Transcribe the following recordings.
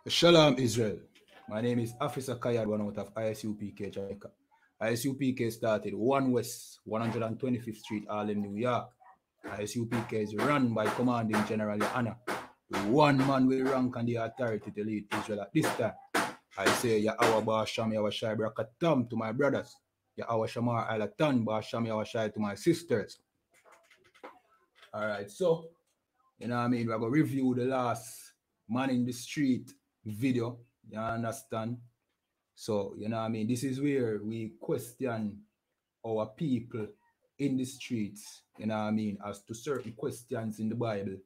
Shalom, Israel. My name is Officer Kayad, one out of I.S.U.P.K Jamaica. I.S.U.P.K started 1 West, 125th Street, Harlem, New York. I.S.U.P.K is run by Commanding General YAHANNA, the one man with rank and the authority to lead Israel at this time. I say, Yahweh Ba'asham Yahweh Brakatam to my brothers. Yahweh Shamar Alatan Ba'asham Yahweh to my sisters. Alright, so, you know what I mean? We're going to review the last Man in the Street video. You understand? So, you know what I mean? This is where we question our people in the streets, you know what I mean, as to certain questions in the Bible.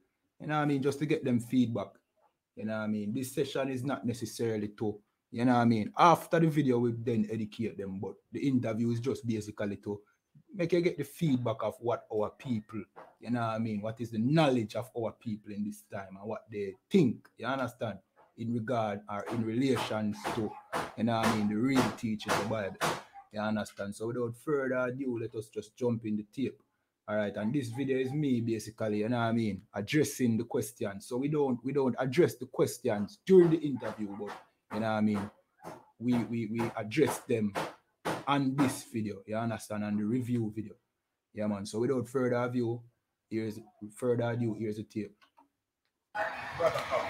You know what I mean? Just to get them feedback. You know what I mean? This session is not necessarily to, you know what I mean? After the video, we then educate them, but the interview is just basically to make you get the feedback of what our people, you know what I mean? What is the knowledge of our people in this time and what they think, you understand? In regard or in relations to, you know what I mean, the real teaching of the Bible. You understand? So without further ado, let us just jump in the tape. All right, and this video is me basically, you know what I mean, addressing the questions. So we don't address the questions during the interview, but you know what I mean, we address them on this video, you understand, on the review video. Yeah, man. So without further ado, here's the tape. Brother Howie.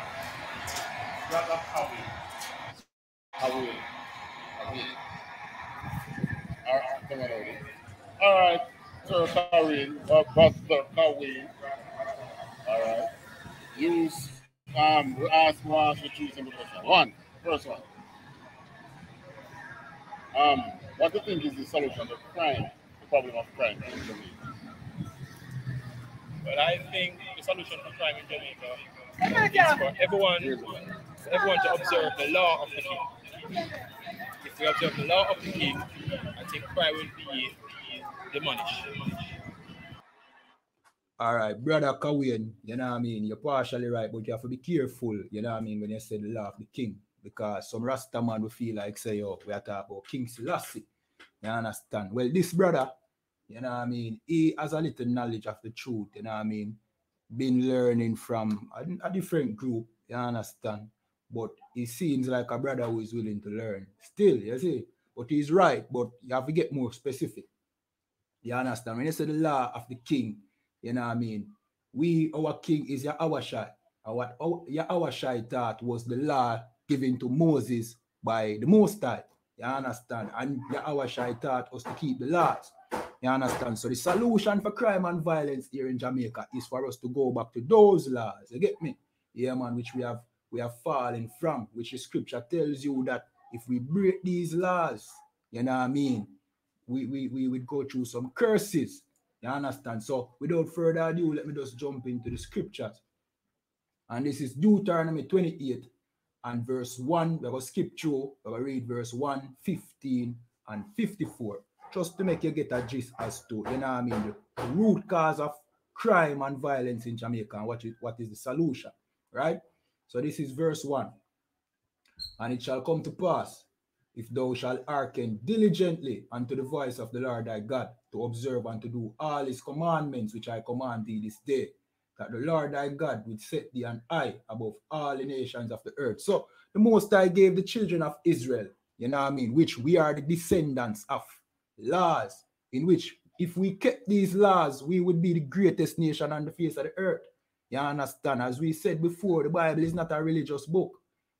All right, come on over. All right, Sir Kareem, Buster Kareem. All right. Use ask one to choose some question. First one. What do you think is the solution to crime, the problem of crime in Jamaica? Well, I think the solution to crime in Jamaica is for everyone to observe the law of the king. If we observe the law of the king, I think crime will be diminished. All right, brother Kawen, you know what I mean? You're partially right, but you have to be careful, you know what I mean, when you say the law of the king. Because some Rasta man will feel like, say, yo, we are talking about King Selassie. You understand? Well, this brother, you know what I mean, he has a little knowledge of the truth, you know what I mean? Been learning from a different group, you understand? But he seems like a brother who is willing to learn. Still, you see? But he's right, but you have to get more specific. You understand? When you say the law of the king, you know what I mean? Our king is Yahawashi. And what Yahawashi thought was the law given to Moses by the Most High. You understand? And Yahawashi taught us to keep the laws. You understand? So the solution for crime and violence here in Jamaica is for us to go back to those laws. You get me? Yeah, man, which we have fallen from, which the scripture tells you that if we break these laws, you know what I mean, we would go through some curses. You understand? So without further ado, let me just jump into the scriptures. And this is Deuteronomy 28 and verse 1. We're going to skip through. We're going to read verse 1, 15, and 54. Just to make you get a gist as to, you know what I mean, the root cause of crime and violence in Jamaica and what is the solution, right? So this is verse 1. And it shall come to pass, if thou shalt hearken diligently unto the voice of the Lord thy God, to observe and to do all his commandments which I command thee this day, that the Lord thy God will set thee an eye above all the nations of the earth. So the Most High gave the children of Israel, you know what I mean, which we are the descendants of, laws, in which if we kept these laws, we would be the greatest nation on the face of the earth. You understand? As we said before, the Bible is not a religious book.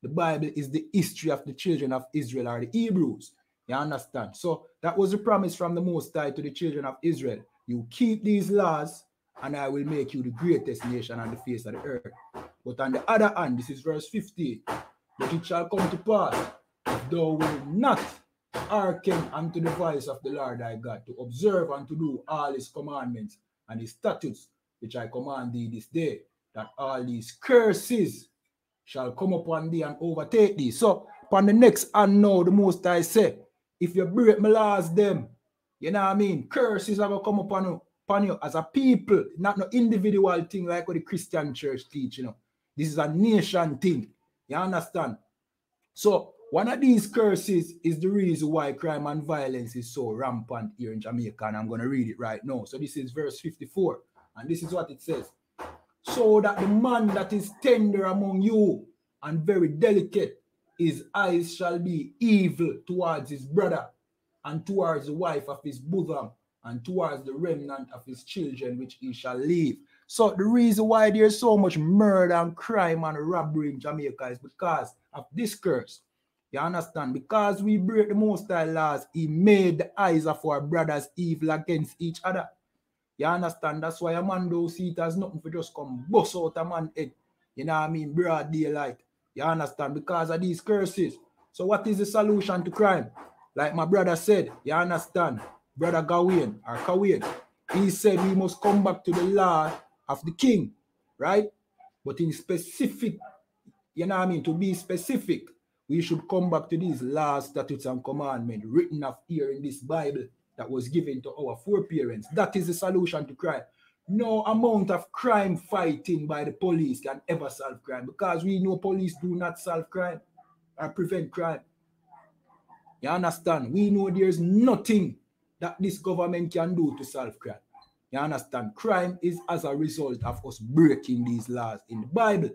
The Bible is the history of the children of Israel, or the Hebrews. You understand? So that was a promise from the Most High to the children of Israel. You keep these laws, and I will make you the greatest nation on the face of the earth. But on the other hand, this is verse 15. But it shall come to pass, if thou wilt not hearken unto the voice of the Lord thy God, to observe and to do all his commandments and his statutes, which I command thee this day, that all these curses shall come upon thee and overtake thee. So, upon the next hand now, the Most High say, if you break my laws, them, you know what I mean, curses are going to come upon you as a people, not no individual thing like what the Christian church teach, you know. This is a nation thing. You understand? So, one of these curses is the reason why crime and violence is so rampant here in Jamaica, and I'm going to read it right now. So, this is verse 54, and this is what it says. So that the man that is tender among you and very delicate. His eyes shall be evil towards his brother, and towards the wife of his bosom, and towards the remnant of his children which he shall leave. So the reason why there's so much murder and crime and robbery in Jamaica is because of this curse. You understand? Because we break the Most High laws, he made the eyes of our brothers evil against each other. You understand? That's why a man don't see it as nothing for just come bust out a man's head. You know what I mean? Broad daylight. You understand? Because of these curses. So what is the solution to crime? Like my brother said, you understand? Brother Gawain or Kawain, he said we must come back to the law of the king, right? But in specific, you know what I mean? To be specific, we should come back to these laws, statutes, and commandments written of here in this Bible that was given to our foreparents. That is the solution to crime. No amount of crime fighting by the police can ever solve crime, because we know police do not solve crime or prevent crime. You understand? We know there's nothing that this government can do to solve crime. You understand? Crime is as a result of us breaking these laws in the Bible.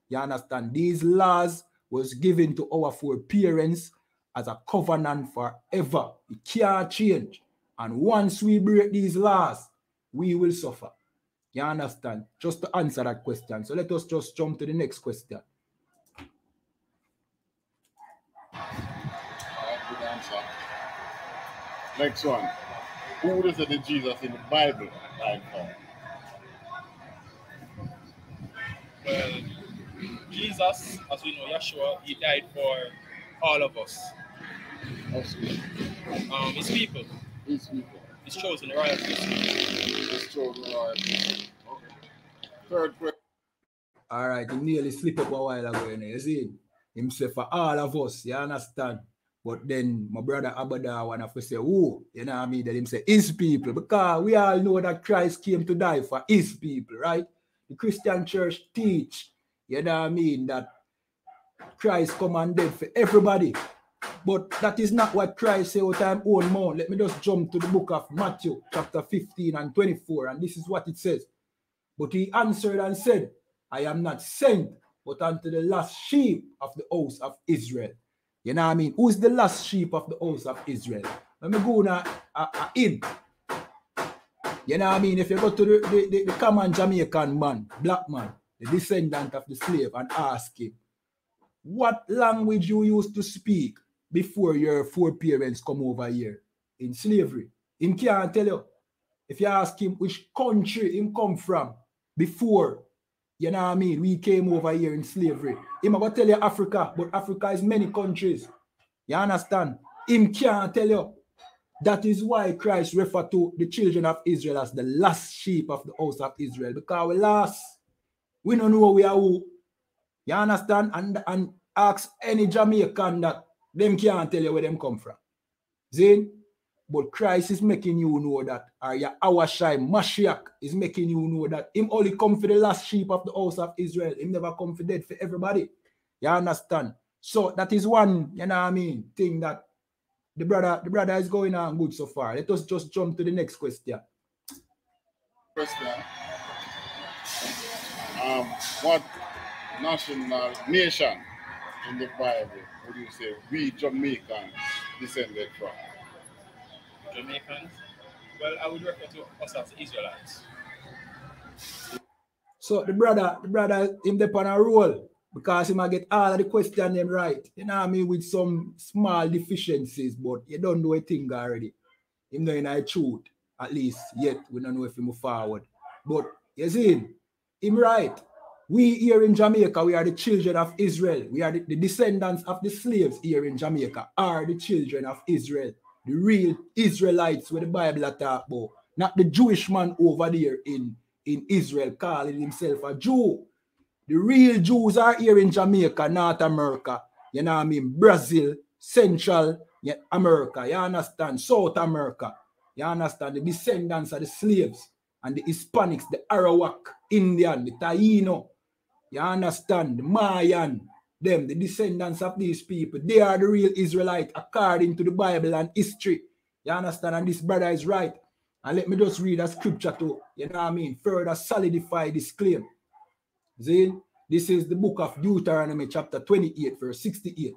You understand? These laws was given to our foreparents as a covenant forever. It can't change. And once we break these laws, we will suffer. You understand? Just to answer that question. So let us just jump to the next question. Good answer. Next one. Who is the Jesus in the Bible died for? Well, Jesus, as we know, Yeshua, he died for all of us. His people. His people. His chosen royalty. His chosen royalty. Okay. Third question. All right, he nearly slipped up a while ago, you see? Himself for all of us, you understand? But then my brother Abada wanna say, who? You know what I mean? That him say his people, because we all know that Christ came to die for his people, right? The Christian church teach, you know what I mean, that Christ come and dead for everybody. But that is not what Christ said out of his own mouth. Let me just jump to the book of Matthew, chapter 15 and 24, and this is what it says. But he answered and said, I am not sent, but unto the lost sheep of the house of Israel. You know what I mean? Who is the lost sheep of the house of Israel? Let me go now in. You know what I mean? If you go to the common Jamaican man, black man, the descendant of the slave, and ask him, what language you used to speak before your foreparents come over here in slavery? Him can't tell you. If you ask him which country him come from before, you know what I mean, we came over here in slavery, him going to tell you Africa, but Africa is many countries. You understand? Him can't tell you. That is why Christ referred to the children of Israel as the last sheep of the house of Israel, because we lost. We don't know we are who. You understand? And ask any Jamaican that them can't tell you where them come from. Zane? But Christ is making you know that, or our Shai Mashiach is making you know that him only come for the last sheep of the house of Israel. Him never come for dead for everybody. You understand? So that is one, you know what I mean, thing that the brother is going on good so far. Let us just jump to the next question. What national nation in the Bible would you say we Jamaicans descended from? Jamaicans? Well, I would refer to us as Israelites. So the brother him dep on a roll because he might get all of the question them right. You know what I mean? With some small deficiencies, but you don't know a thing already. Him know in the truth, at least yet. We don't know if he move forward. But you see him right. We here in Jamaica, we are the children of Israel. We are the descendants of the slaves here in Jamaica are the children of Israel. The real Israelites where the Bible talk about. Not the Jewish man over there in Israel calling himself a Jew. The real Jews are here in Jamaica, North America, you know what I mean, Brazil, Central America, you understand, South America, you understand, the descendants of the slaves and the Hispanics, the Arawak, Indian, the Taino, you understand, the Mayan, them, the descendants of these people, they are the real Israelite according to the Bible and history, you understand, and this brother is right. And let me just read a scripture to, you know what I mean, further solidify this claim. See? This is the book of Deuteronomy chapter 28 verse 68.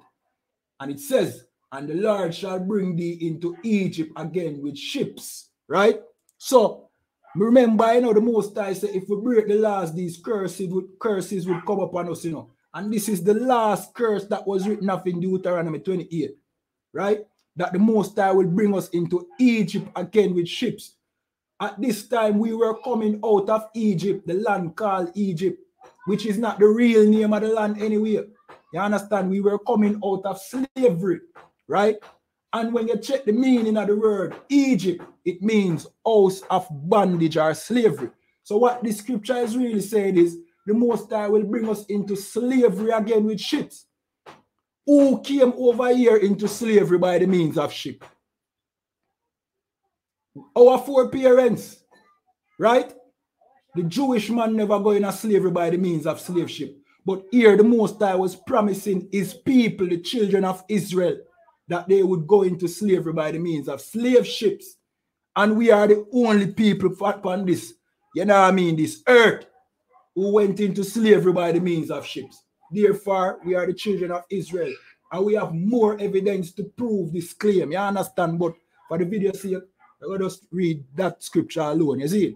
And it says, and the Lord shall bring thee into Egypt again with ships. Right? So, remember, you know, the Most High said, if we break the laws, these curses would come upon us, you know. And this is the last curse that was written up in Deuteronomy 28. Right? That the Most High will bring us into Egypt again with ships. At this time, we were coming out of Egypt, the land called Egypt, which is not the real name of the land anyway. You understand? We were coming out of slavery, right? And when you check the meaning of the word Egypt, it means house of bondage or slavery. So what the scripture is really saying is, the Most High will bring us into slavery again with ships. Who came over here into slavery by the means of ship? Our foreparents, right? The Jewish man never go in a slavery by the means of slave ship. But here the Most High was promising his people, the children of Israel, that they would go into slavery by the means of slave ships. And we are the only people upon this, you know what I mean, this earth, who went into slavery by the means of ships. Therefore, we are the children of Israel. And we have more evidence to prove this claim. You understand? But for the video sake, I'm going to just read that scripture alone. You see?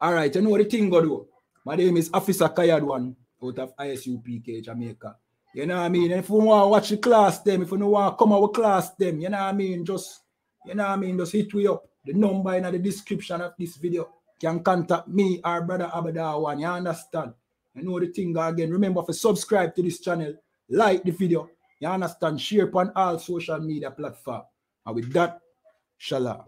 All right, you know what the thing go do? My name is Officer Kayadwan out of I.S.U.P.K Jamaica. You know what I mean? And if you want to watch the class them, if you don't want to come our class them, you know what I mean? Just, you know what I mean? Just hit me up. The number in the description of this video. You can contact me or Brother Abadawan. You understand? You know the thing again. Remember to subscribe to this channel. Like the video. You understand? Share upon all social media platforms. And with that, Shalom.